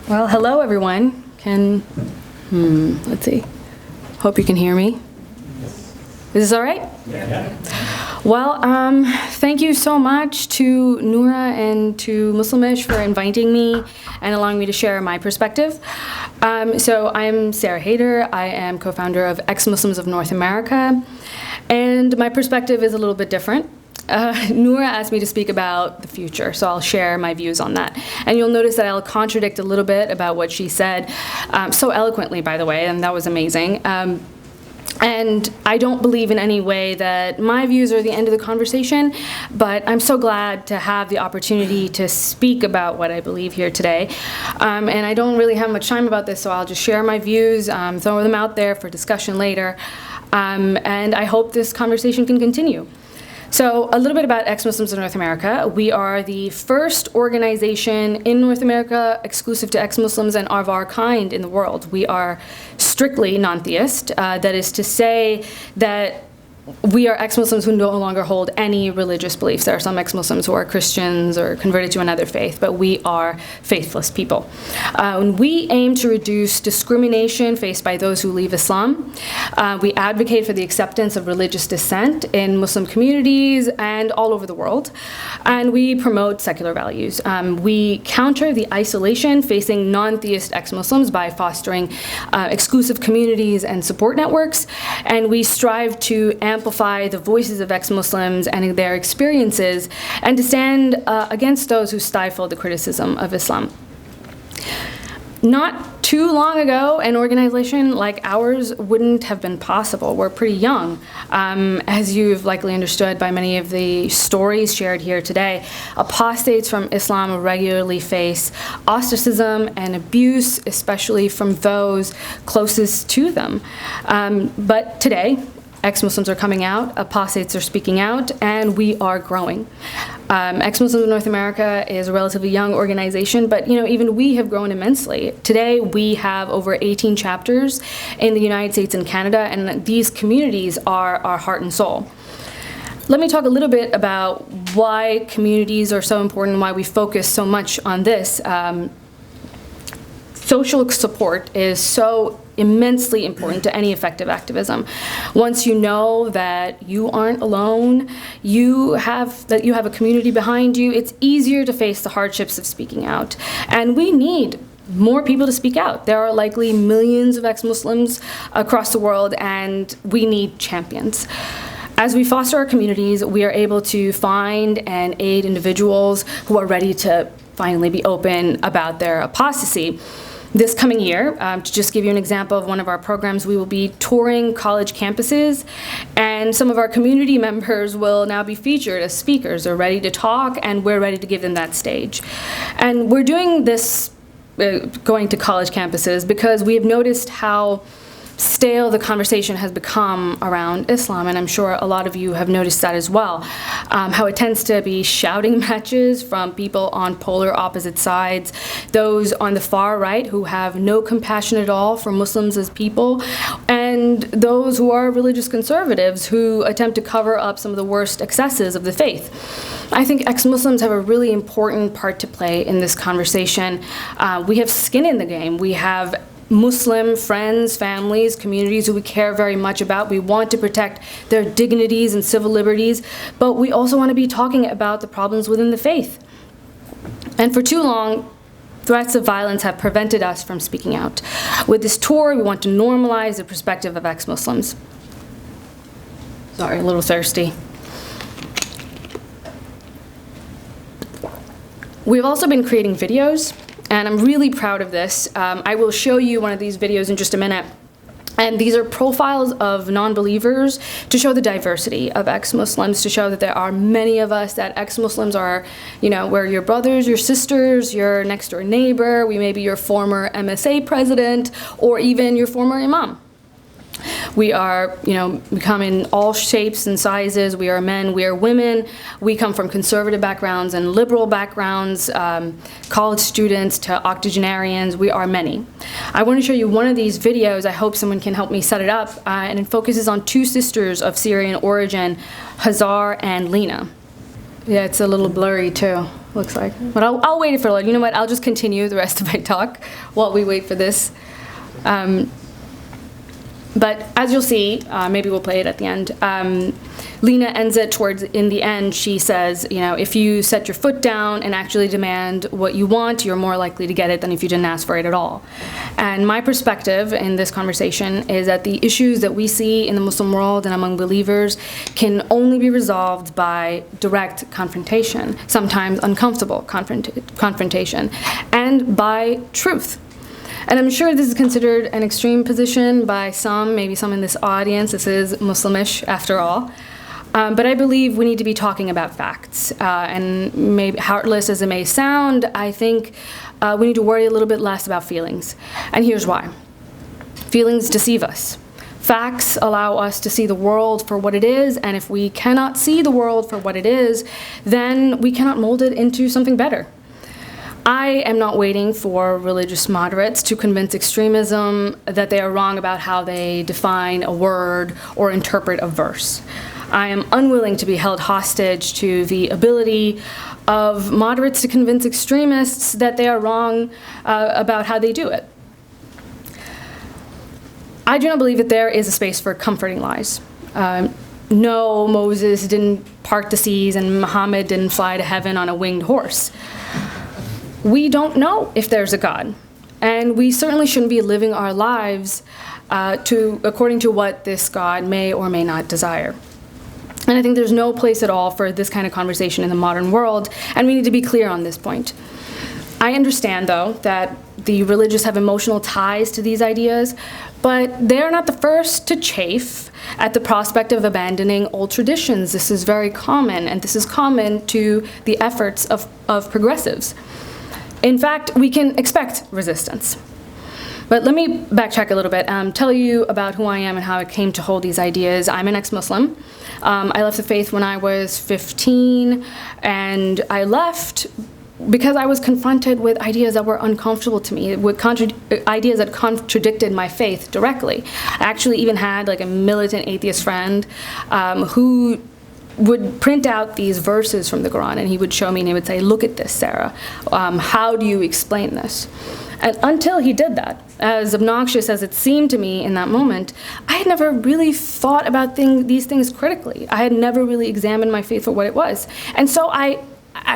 Well, hello everyone. Let's see. Hope you can hear me. Is this all right? Yeah. Well, thank you so much to Noura and to Muslimish for inviting me and allowing me to share my perspective. So I'm Sarah Haider. I am co-founder of Ex-Muslims of North America, and my perspective is a little bit different. Noura asked me to speak about the future, so I'll share my views on that. And you'll notice that I'll contradict a little bit about what she said, so eloquently, by the way, and that was amazing. And I don't believe in any way that my views are the end of the conversation, but I'm so glad to have the opportunity to speak about what I believe here today. And I don't really have much time about this, so I'll just share my views, throw them out there for discussion later, and I hope this conversation can continue. So a little bit about Ex-Muslims of North America. We are the first organization in North America exclusive to ex-Muslims and of our kind in the world. We are strictly non-theist. That is to say that we are ex-Muslims who no longer hold any religious beliefs. There are some ex-Muslims who are Christians or converted to another faith, but we are faithless people. We aim to reduce discrimination faced by those who leave Islam. We advocate for the acceptance of religious dissent in Muslim communities and all over the world. And we promote secular values. We counter the isolation facing non-theist ex-Muslims by fostering exclusive communities and support networks. And we strive to amplify the voices of ex-Muslims and their experiences, and to stand against those who stifle the criticism of Islam. Not too long ago, an organization like ours wouldn't have been possible. We're pretty young. As you've likely understood by many of the stories shared here today, apostates from Islam regularly face ostracism and abuse, especially from those closest to them. But today, ex-Muslims are coming out, apostates are speaking out, and we are growing. Ex-Muslims of North America is a relatively young organization, but even we have grown immensely. Today we have over 18 chapters in the United States and Canada, and these communities are our heart and soul. Let me talk a little bit about why communities are so important and why we focus so much on this. Social support is so immensely important to any effective activism. Once you know that you aren't alone, you have a community behind you, it's easier to face the hardships of speaking out. And we need more people to speak out. There are likely millions of ex-Muslims across the world, and we need champions. As we foster our communities, we are able to find and aid individuals who are ready to finally be open about their apostasy. This coming year, to just give you an example of one of our programs, we will be touring college campuses, and some of our community members will now be featured as speakers. They're ready to talk, and we're ready to give them that stage. And we're doing this, going to college campuses, because we have noticed how stale the conversation has become around Islam, and I'm sure a lot of you have noticed that as well. How it tends to be shouting matches from people on polar opposite sides, those on the far right who have no compassion at all for Muslims as people, and those who are religious conservatives who attempt to cover up some of the worst excesses of the faith. I think ex-Muslims have a really important part to play in this conversation. We have skin in the game. We have Muslim friends, families, communities who we care very much about. We want to protect their dignities and civil liberties, but we also want to be talking about the problems within the faith. And for too long, threats of violence have prevented us from speaking out. With this tour, we want to normalize the perspective of ex-Muslims. Sorry, a little thirsty. We've also been creating videos, and I'm really proud of this. I will show you one of these videos in just a minute. And these are profiles of non-believers to show the diversity of ex-Muslims, to show that there are many of us, that ex-Muslims are, we're your brothers, your sisters, your next door neighbor, we may be your former MSA president, or even your former imam. We are, we come in all shapes and sizes. We are men, we are women. We come from conservative backgrounds and liberal backgrounds, college students to octogenarians. We are many. I want to show you one of these videos. I hope someone can help me set it up. And it focuses on two sisters of Syrian origin, Hazar and Lena. Yeah, it's a little blurry too. looks like. But I'll wait for a little. You know what? I'll just continue the rest of my talk while we wait for this. But as you'll see, maybe we'll play it at the end, Lena ends it in the end, she says, you know, if you set your foot down and actually demand what you want, you're more likely to get it than if you didn't ask for it at all. And my perspective in this conversation is that the issues that we see in the Muslim world and among believers can only be resolved by direct confrontation, sometimes uncomfortable confrontation, and by truth. And I'm sure this is considered an extreme position by some, maybe some in this audience. This is Muslimish, after all. But I believe we need to be talking about facts. And maybe heartless as it may sound, I think we need to worry a little bit less about feelings. And here's why. Feelings deceive us. Facts allow us to see the world for what it is, and if we cannot see the world for what it is, then we cannot mold it into something better. I am not waiting for religious moderates to convince extremism that they are wrong about how they define a word or interpret a verse. I am unwilling to be held hostage to the ability of moderates to convince extremists that they are wrong about how they do it. I do not believe that there is a space for comforting lies. No, Moses didn't part the seas and Muhammad didn't fly to heaven on a winged horse. We don't know if there's a God, and we certainly shouldn't be living our lives according to what this God may or may not desire. And I think there's no place at all for this kind of conversation in the modern world, and we need to be clear on this point. I understand, though, that the religious have emotional ties to these ideas, but they're not the first to chafe at the prospect of abandoning old traditions. This is very common, and this is common to the efforts of progressives. In fact, we can expect resistance. But let me backtrack a little bit, tell you about who I am and how I came to hold these ideas. I'm an ex-Muslim. I left the faith when I was 15, and I left because I was confronted with ideas that were uncomfortable to me, with ideas that contradicted my faith directly. I actually even had like a militant atheist friend who would print out these verses from the Quran, and he would show me and he would say, look at this, Sarah. How do you explain this? And until he did that, as obnoxious as it seemed to me in that moment, I had never really thought about these things critically. I had never really examined my faith for what it was. And so I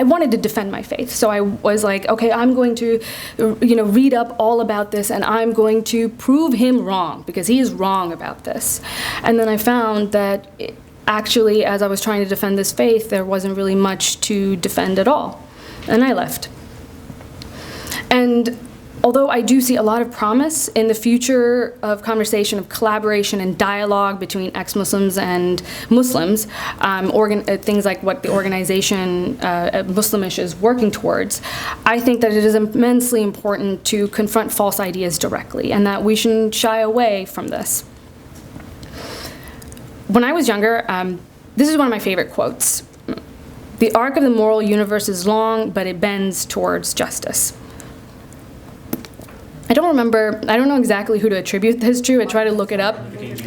wanted to defend my faith. So I was like, okay, I'm going to, read up all about this, and I'm going to prove him wrong, because he is wrong about this. And then I found that actually, as I was trying to defend this faith, there wasn't really much to defend at all. And I left. And although I do see a lot of promise in the future of conversation, of collaboration and dialogue between ex-Muslims and Muslims, things like what the organization Muslimish is working towards, I think that it is immensely important to confront false ideas directly, and that we shouldn't shy away from this. When I was younger, this is one of my favorite quotes. The arc of the moral universe is long, but it bends towards justice. I don't know exactly who to attribute this to. I tried to look it up.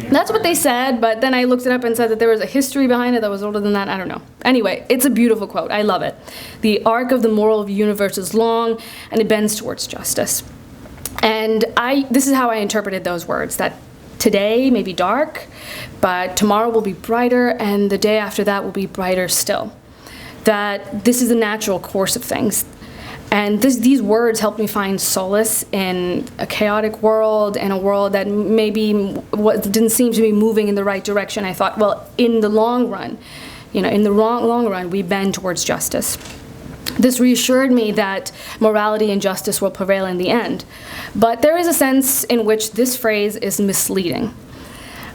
That's what they said, but then I looked it up and said that there was a history behind it that was older than that. I don't know. Anyway, it's a beautiful quote. I love it. The arc of the moral universe is long, and it bends towards justice. And this is how I interpreted those words, that today may be dark, but tomorrow will be brighter, and the day after that will be brighter still. That this is a natural course of things. And these words helped me find solace in a chaotic world, and a world that maybe didn't seem to be moving in the right direction. I thought, well, in the long run, long run, we bend towards justice. This reassured me that morality and justice will prevail in the end. But there is a sense in which this phrase is misleading.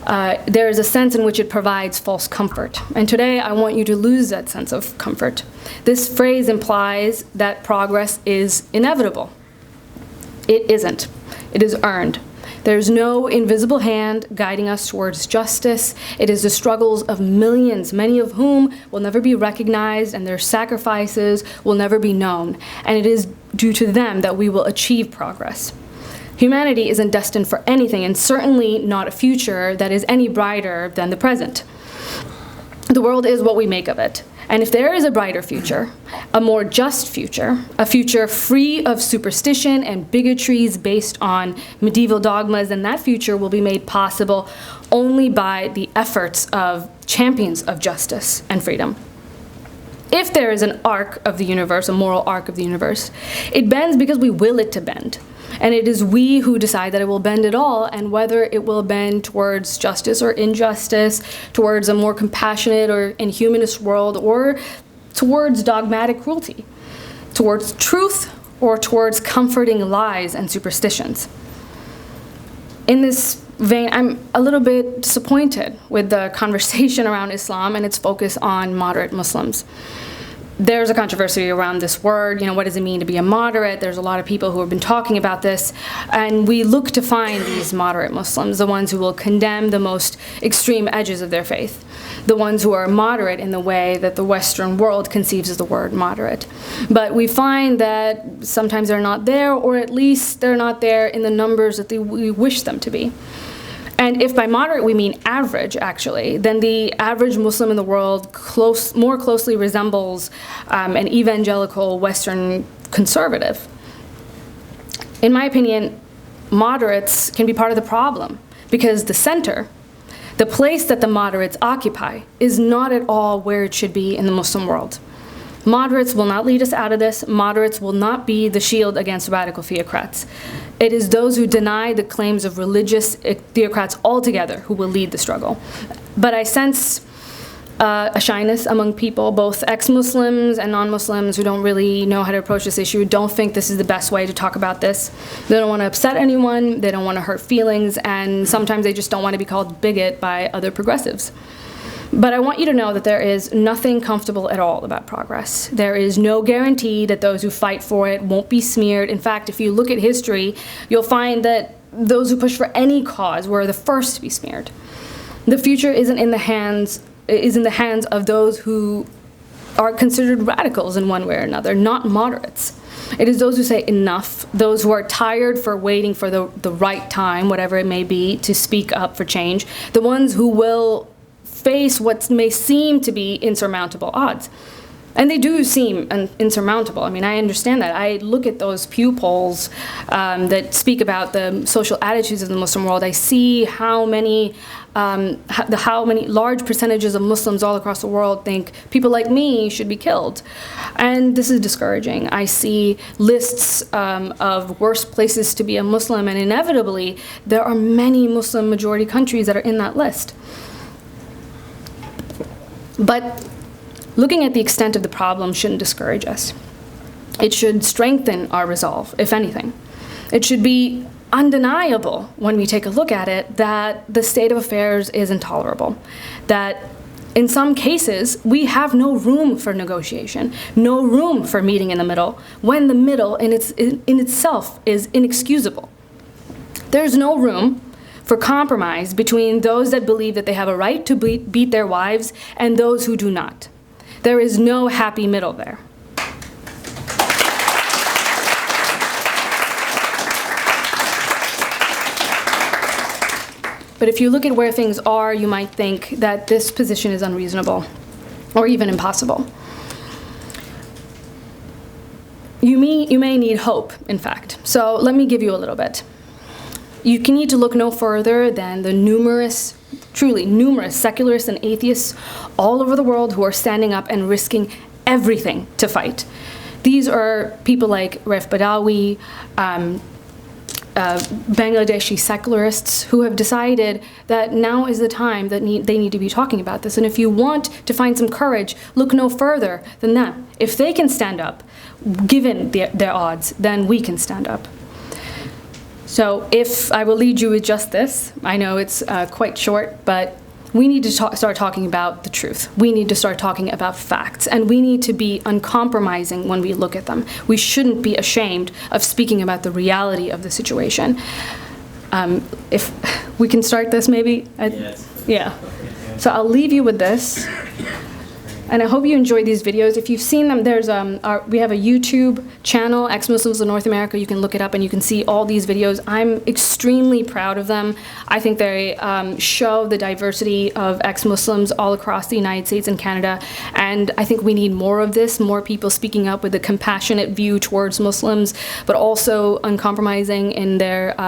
There is a sense in which it provides false comfort. And today I want you to lose that sense of comfort. This phrase implies that progress is inevitable. It isn't. It is earned. There's no invisible hand guiding us towards justice. It is the struggles of millions, many of whom will never be recognized, and their sacrifices will never be known. And it is due to them that we will achieve progress. Humanity isn't destined for anything, and certainly not a future that is any brighter than the present. The world is what we make of it, And if there is a brighter future, a more just future, a future free of superstition and bigotries based on medieval dogmas, then that future will be made possible only by the efforts of champions of justice and freedom. If there is an arc of the universe, a moral arc of the universe, it bends because we will it to bend. And it is we who decide that it will bend at all, and whether it will bend towards justice or injustice, towards a more compassionate or inhumanist world, or towards dogmatic cruelty, towards truth or towards comforting lies and superstitions. In this vein, I'm a little bit disappointed with the conversation around Islam and its focus on moderate Muslims. There's a controversy around this word, what does it mean to be a moderate? There's a lot of people who have been talking about this, and we look to find these moderate Muslims, the ones who will condemn the most extreme edges of their faith, the ones who are moderate in the way that the Western world conceives of the word moderate. But we find that sometimes they're not there, or at least they're not there in the numbers that we wish them to be. And if by moderate we mean average, actually, then the average Muslim in the world more closely resembles an evangelical Western conservative. In my opinion, moderates can be part of the problem, because the center, the place that the moderates occupy, is not at all where it should be in the Muslim world. Moderates will not lead us out of this. Moderates will not be the shield against radical theocrats. It is those who deny the claims of religious theocrats altogether who will lead the struggle. But I sense a shyness among people, both ex-Muslims and non-Muslims, who don't really know how to approach this issue, don't think this is the best way to talk about this. They don't want to upset anyone, they don't want to hurt feelings, and sometimes they just don't want to be called bigot by other progressives. But I want you to know that there is nothing comfortable at all about progress. There is no guarantee that those who fight for it won't be smeared. In fact, if you look at history, you'll find that those who push for any cause were the first to be smeared. The future is in the hands of those who are considered radicals in one way or another, not moderates. It is those who say enough, those who are tired for waiting for the right time, whatever it may be, to speak up for change, the ones who will face what may seem to be insurmountable odds. And they do seem insurmountable. I mean, I understand that. I look at those Pew polls that speak about the social attitudes of the Muslim world. I see how many large percentages of Muslims all across the world think people like me should be killed. And this is discouraging. I see lists of worst places to be a Muslim, and inevitably, there are many Muslim majority countries that are in that list. But looking at the extent of the problem shouldn't discourage us. It should strengthen our resolve, if anything. It should be undeniable when we take a look at it that the state of affairs is intolerable, that in some cases we have no room for negotiation, no room for meeting in the middle, when the middle in itself is inexcusable. There's no room for compromise between those that believe that they have a right to beat their wives and those who do not. There is no happy middle there. But if you look at where things are, you might think that this position is unreasonable or even impossible. You may need hope, in fact. So let me give you a little bit. You can need to look no further than the truly numerous secularists and atheists all over the world who are standing up and risking everything to fight. These are people like Raif Badawi, Bangladeshi secularists who have decided that now is the time that they need to be talking about this. And if you want to find some courage, look no further than them. If they can stand up, given their odds, then we can stand up. So if I will lead you with just this, I know it's quite short, but we need to start talking about the truth. We need to start talking about facts, and we need to be uncompromising when we look at them. We shouldn't be ashamed of speaking about the reality of the situation. If we can start this, maybe? Yes. Yeah. So I'll leave you with this. And I hope you enjoyed these videos. If you've seen them, we have a YouTube channel, Ex-Muslims of North America. You can look it up and you can see all these videos. I'm extremely proud of them. I think they show the diversity of ex-Muslims all across the United States and Canada. And I think we need more of this, more people speaking up with a compassionate view towards Muslims, but also uncompromising in their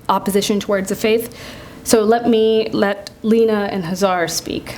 opposition towards the faith. So let Lena and Hazar speak.